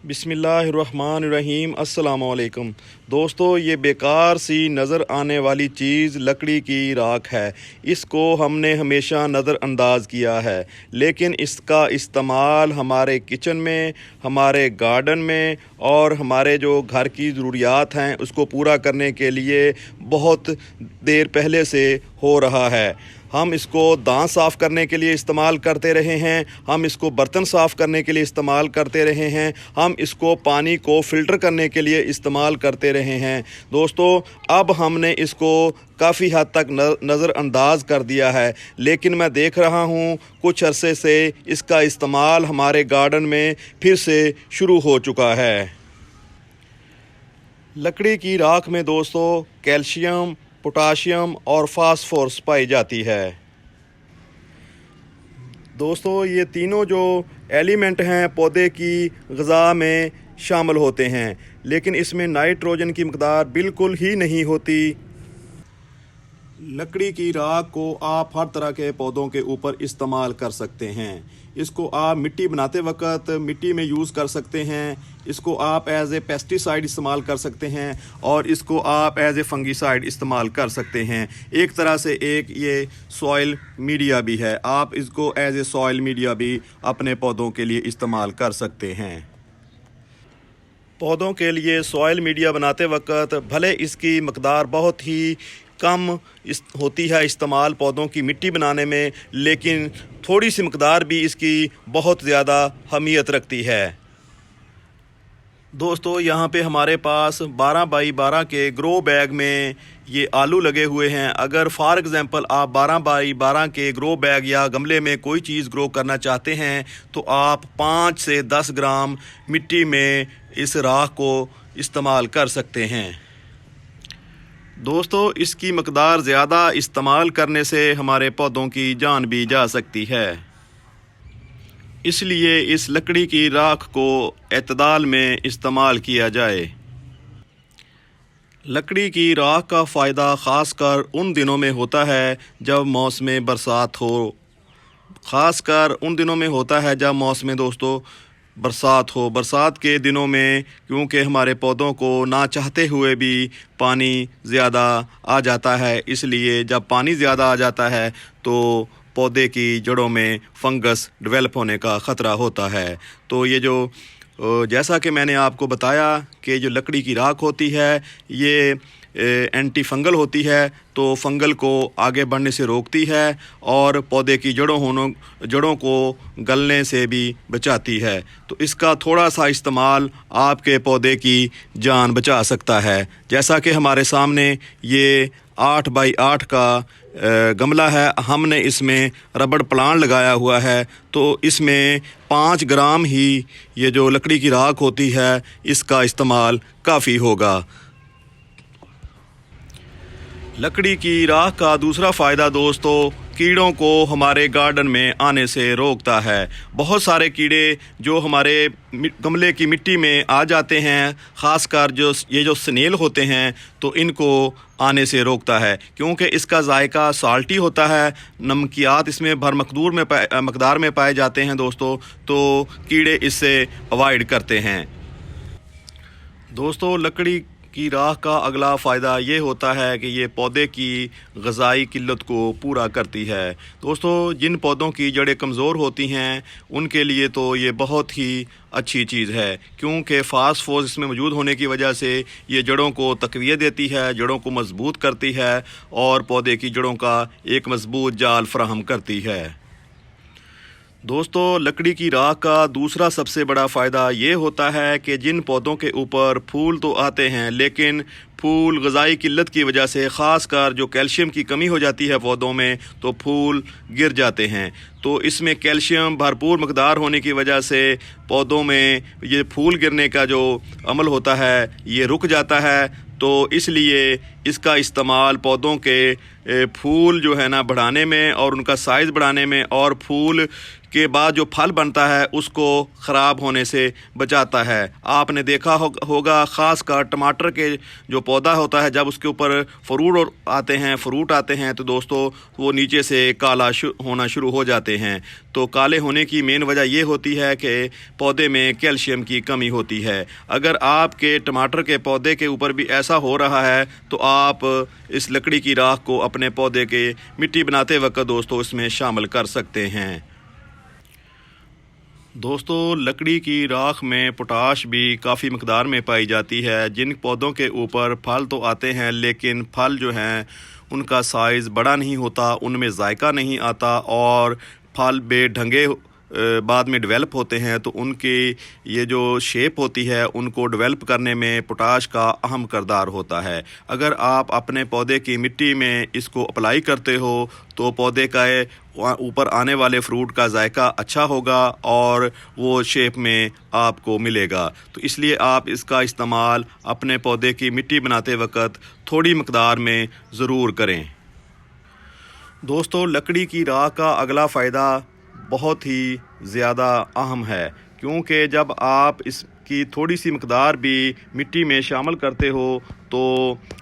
बिस्मिल्लाहिर्रहमानिर्रहीम अस्सलाम वालेकुम। दोस्तों, ये बेकार सी नज़र आने वाली चीज़ लकड़ी की राख है। इसको हमने हमेशा नज़रअंदाज किया है, लेकिन इसका इस्तेमाल हमारे किचन में, हमारे गार्डन में और हमारे जो घर की ज़रूरियात हैं उसको पूरा करने के लिए बहुत देर पहले से हो रहा है। हम इसको दांत साफ़ करने के लिए इस्तेमाल करते रहे हैं, हम इसको बर्तन साफ़ करने के लिए इस्तेमाल करते रहे हैं, हम इसको पानी को फ़िल्टर करने के लिए इस्तेमाल करते रहे हैं। दोस्तों, अब हमने इसको काफ़ी हद तक नज़रअंदाज कर दिया है, लेकिन मैं देख रहा हूँ कुछ अरसे से इसका इस्तेमाल हमारे गार्डन में फिर से शुरू हो चुका है। लकड़ी की राख में दोस्तों कैल्शियम, पोटाशियम और फास्फोरस पाई जाती है। दोस्तों, ये तीनों जो एलिमेंट हैं पौधे की ग़िज़ा में शामिल होते हैं, लेकिन इसमें नाइट्रोजन की मक़दार बिल्कुल ही नहीं होती। लकड़ी की राख को आप हर तरह के पौधों के ऊपर इस्तेमाल कर सकते हैं। इसको आप मिट्टी बनाते वक्त मिट्टी में यूज़ कर सकते हैं, इसको आप एज ए पेस्टिसाइड इस्तेमाल कर सकते हैं और इसको आप एज ए फंगीसाइड इस्तेमाल कर सकते हैं। एक तरह से एक ये सॉइल मीडिया भी है, आप इसको एज ए सॉइल मीडिया भी अपने पौधों के लिए इस्तेमाल कर सकते हैं। पौधों के लिए सॉइल मीडिया बनाते वक्त भले इसकी मक़दार बहुत ही कम होती है इस्तेमाल पौधों की मिट्टी बनाने में, लेकिन थोड़ी सी मक़दार भी इसकी बहुत ज़्यादा अहमियत रखती है। दोस्तों, यहाँ पे हमारे पास 12 बाई 12 के ग्रो बैग में ये आलू लगे हुए हैं। अगर फॉर एग्ज़ाम्पल आप 12 बाई 12 के ग्रो बैग या गमले में कोई चीज़ ग्रो करना चाहते हैं तो आप 5 से 10 ग्राम मिट्टी में इस राख को इस्तेमाल कर सकते हैं। दोस्तों, इसकी मक़दार ज़्यादा इस्तेमाल करने से हमारे पौधों की जान भी जा सकती है, इसलिए इस लकड़ी की राख को एतदाल में इस्तेमाल किया जाए। लकड़ी की राख का फ़ायदा ख़ासकर उन दिनों में होता है जब मौसम बरसात हो, ख़ासकर उन दिनों में होता है जब मौसम दोस्तों बरसात हो। बरसात के दिनों में क्योंकि हमारे पौधों को ना चाहते हुए भी पानी ज़्यादा आ जाता है, इसलिए जब पानी ज़्यादा आ जाता है तो पौधे की जड़ों में फंगस डेवलप होने का ख़तरा होता है। तो ये जो जैसा कि मैंने आपको बताया कि जो लकड़ी की राख होती है ये एंटी फंगल होती है, तो फंगल को आगे बढ़ने से रोकती है और पौधे की जड़ों को गलने से भी बचाती है। तो इसका थोड़ा सा इस्तेमाल आपके पौधे की जान बचा सकता है। जैसा कि हमारे सामने ये 8 बाई 8 का गमला है, हमने इसमें रबड़ प्लांट लगाया हुआ है, तो इसमें 5 ग्राम ही ये जो लकड़ी की राख होती है इसका इस्तेमाल काफ़ी होगा। लकड़ी की राख का दूसरा फ़ायदा दोस्तों कीड़ों को हमारे गार्डन में आने से रोकता है। बहुत सारे कीड़े जो हमारे गमले की मिट्टी में आ जाते हैं, ख़ासकर जो स्नेल होते हैं, तो इनको आने से रोकता है क्योंकि इसका जायका साल्टी होता है, नमकियात इसमें भर मकदार में पाए जाते हैं दोस्तों, तो कीड़े इससे अवॉइड करते हैं। दोस्तों, लकड़ी की राख का अगला फ़ायदा ये होता है कि ये पौधे की ग़िज़ाई किल्लत को पूरा करती है। दोस्तों, जिन पौधों की जड़ें कमज़ोर होती हैं उनके लिए तो ये बहुत ही अच्छी चीज़ है, क्योंकि फास्फोरस इसमें मौजूद होने की वजह से ये जड़ों को तक़वियत देती है, जड़ों को मज़बूत करती है और पौधे की जड़ों का एक मज़बूत जाल फराहम करती है। दोस्तों, लकड़ी की राख का दूसरा सबसे बड़ा फ़ायदा ये होता है कि जिन पौधों के ऊपर फूल तो आते हैं, लेकिन फूल ग़िज़ाई किल्लत की वजह से, ख़ासकर जो कैल्शियम की कमी हो जाती है पौधों में, तो फूल गिर जाते हैं। तो इसमें कैल्शियम भरपूर मक़दार होने की वजह से पौधों में ये फूल गिरने का जो अमल होता है ये रुक जाता है। तो इसलिए इसका इस्तेमाल पौधों के फूल जो है ना बढ़ाने में और उनका साइज़ बढ़ाने में और फूल के बाद जो फल बनता है उसको ख़राब होने से बचाता है। आपने देखा होगा ख़ास कर टमाटर के जो पौधा होता है, जब उसके ऊपर फ्रूट आते हैं तो दोस्तों वो नीचे से काला होना शुरू हो जाते हैं। तो काले होने की मेन वजह ये होती है कि पौधे में कैल्शियम की कमी होती है। अगर आपके टमाटर के पौधे के ऊपर भी ऐसा हो रहा है तो आप इस लकड़ी की राख को अपने पौधे के मिट्टी बनाते वक्त दोस्तों इसमें शामिल कर सकते हैं। दोस्तों लकड़ी की राख में पोटाश भी काफ़ी मकदार में पाई जाती है। जिन पौधों के ऊपर फल तो आते हैं लेकिन फल जो हैं उनका साइज़ बड़ा नहीं होता, उनमें जायका नहीं आता और फल बेढंगे बाद में डेवलप होते हैं, तो उनकी ये जो शेप होती है उनको डेवलप करने में पोटाश का अहम किरदार होता है। अगर आप अपने पौधे की मिट्टी में इसको अप्लाई करते हो तो पौधे का ऊपर आने वाले फ्रूट का जायका अच्छा होगा और वो शेप में आपको मिलेगा। तो इसलिए आप इसका इस्तेमाल अपने पौधे की मिट्टी बनाते वक्त थोड़ी मकदार में ज़रूर करें। दोस्तों लकड़ी की राख का अगला फ़ायदा बहुत ही ज़्यादा अहम है, क्योंकि जब आप इसकी थोड़ी सी मकदार भी मिट्टी में शामिल करते हो तो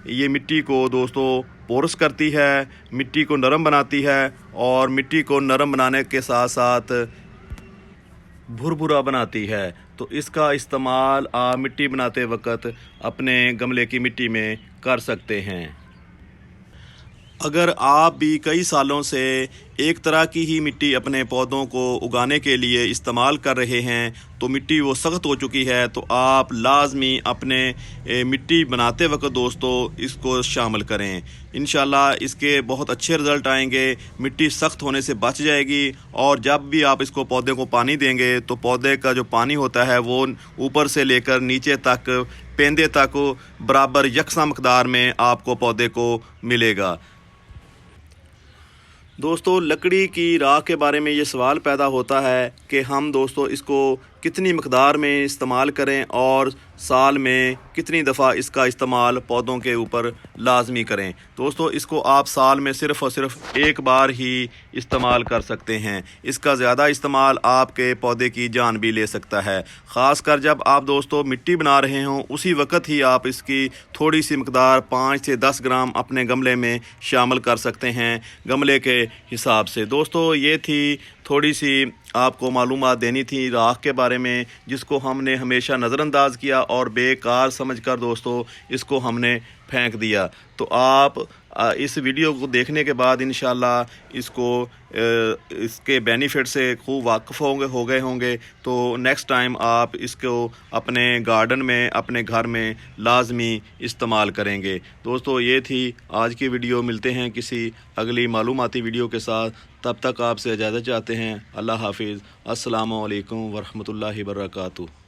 ये मिट्टी को दोस्तों पोरस करती है, मिट्टी को नरम बनाती है और मिट्टी को नरम बनाने के साथ साथ भुरभुरा बनाती है। तो इसका इस्तेमाल आप मिट्टी बनाते वक्त अपने गमले की मिट्टी में कर सकते हैं। अगर आप भी कई सालों से एक तरह की ही मिट्टी अपने पौधों को उगाने के लिए इस्तेमाल कर रहे हैं तो मिट्टी वो सख्त हो चुकी है, तो आप लाजमी अपने मिट्टी बनाते वक्त दोस्तों इसको शामिल करें। इंशाल्लाह इसके बहुत अच्छे रिज़ल्ट आएंगे, मिट्टी सख्त होने से बच जाएगी और जब भी आप इसको पौधे को पानी देंगे तो पौधे का जो पानी होता है वो ऊपर से लेकर नीचे तक पेंदे तक बराबर यकसा मकदार में आपको पौधे को मिलेगा। दोस्तों लकड़ी की राख के बारे में ये सवाल पैदा होता है कि हम दोस्तों इसको कितनी मकदार में इस्तेमाल करें और साल में कितनी दफ़ा इसका इस्तेमाल पौधों के ऊपर लाजमी करें। दोस्तों इसको आप साल में सिर्फ़ और सिर्फ एक बार ही इस्तेमाल कर सकते हैं। इसका ज़्यादा इस्तेमाल आपके पौधे की जान भी ले सकता है। ख़ास कर जब आप दोस्तों मिट्टी बना रहे हों उसी वक्त ही आप इसकी थोड़ी सी मकदार 5 से 10 ग्राम अपने गमले में शामिल कर सकते हैं गमले के हिसाब से। दोस्तों ये थी थोड़ी सी आपको मालूमात देनी थी राख के बारे में, जिसको हमने हमेशा नज़रअंदाज किया और बेकार समझकर दोस्तों इसको हमने फेंक दिया। तो आप इस वीडियो को देखने के बाद इंशाल्लाह इसके बेनिफिट से खूब वाकिफ़ हो गए होंगे, तो नेक्स्ट टाइम आप इसको अपने गार्डन में अपने घर में लाजमी इस्तेमाल करेंगे। दोस्तों ये थी आज की वीडियो, मिलते हैं किसी अगली मालूमाती वीडियो के साथ, तब तक आपसे इजाज़त चाहते हैं। अल्लाह हाफिज़। अस्सलामु अलैकुम वरहमतुल्लाहि वबरकातुहू।